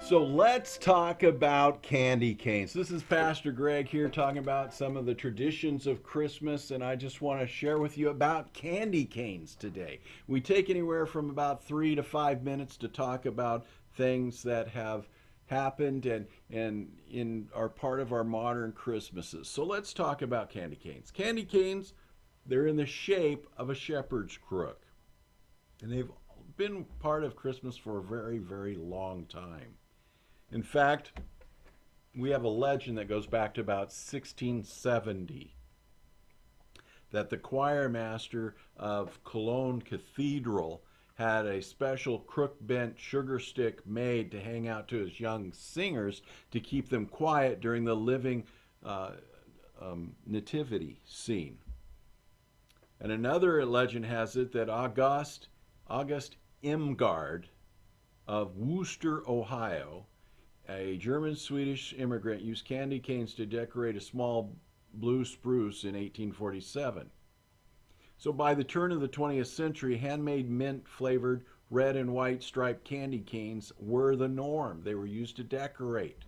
So let's talk about candy canes. This is Pastor Greg here talking about some of the traditions of Christmas, and I just want to share with you about candy canes today. We take anywhere from about 3 to 5 minutes to talk about things that have happened and are part of our modern Christmases. So let's talk about candy canes. Candy canes, they're in the shape of a shepherd's crook, and they've been part of Christmas for a very, very long time. In fact, we have a legend that goes back to about 1670 that the choir master of Cologne Cathedral had a special crook bent sugar stick made to hang out to his young singers to keep them quiet during the living uh, nativity scene. And another legend has it that August Imgard of Wooster, Ohio, a German Swedish immigrant, used candy canes to decorate a small blue spruce in 1847. So by the turn of the 20th century, handmade mint flavored red and white striped candy canes were the norm. They were used to decorate.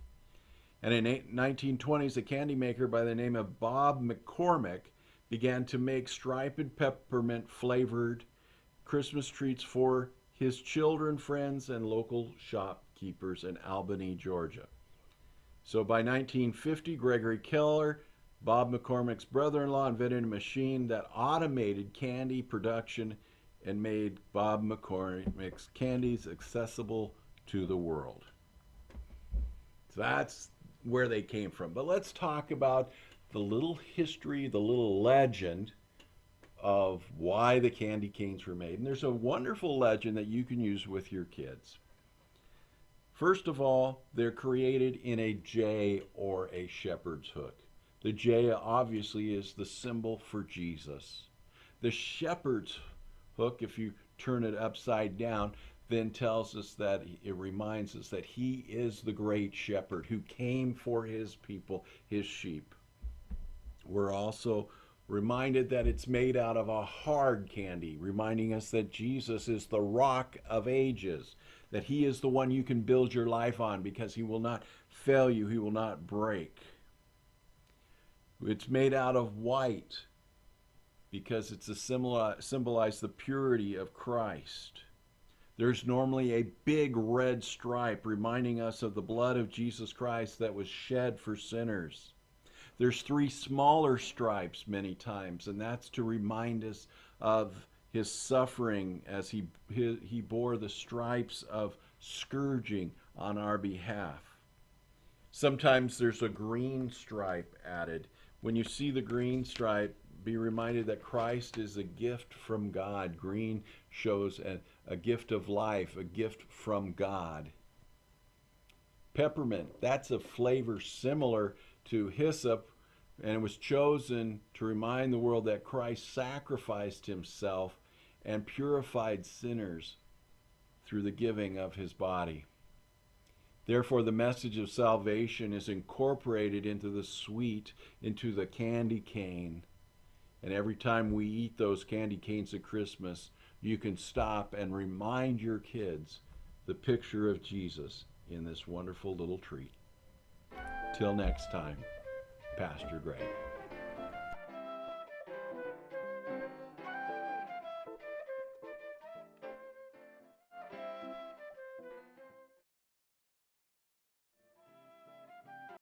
And in the 1920s, a candy maker by the name of Bob McCormick began to make striped peppermint flavored Christmas treats for his children, friends, and local shopkeepers in Albany, Georgia. So by 1950, Gregory Keller, Bob McCormick's brother in law, invented a machine that automated candy production and made Bob McCormick's candies accessible to the world. So that's where they came from. But let's talk about the little history, the little legend of why the candy canes were made. And there's a wonderful legend that you can use with your kids. First of all, they're created in a J or a shepherd's hook. The J obviously is the symbol for Jesus. The shepherd's hook, if you turn it upside down, then tells us that it reminds us that he is the great shepherd who came for his people, his sheep. We're also reminded that it's made out of a hard candy, reminding us that Jesus is the rock of ages, that he is the one you can build your life on because he will not fail you, he will not break. It's made out of white because it's a symbolize the purity of Christ. There's normally a big red stripe reminding us of the blood of Jesus Christ that was shed for sinners. There's three smaller stripes many times, and that's to remind us of his suffering as he bore the stripes of scourging on our behalf. Sometimes there's a green stripe added. When you see the green stripe, be reminded that Christ is a gift from God. Green shows a gift of life, a gift from God. Peppermint, that's a flavor similar to hyssop, and it was chosen to remind the world that Christ sacrificed himself and purified sinners through the giving of his body. Therefore, the message of salvation is incorporated into the sweet, into the candy cane. And every time we eat those candy canes at Christmas, you can stop and remind your kids the picture of Jesus in this wonderful little treat. Till next time, Pastor Greg.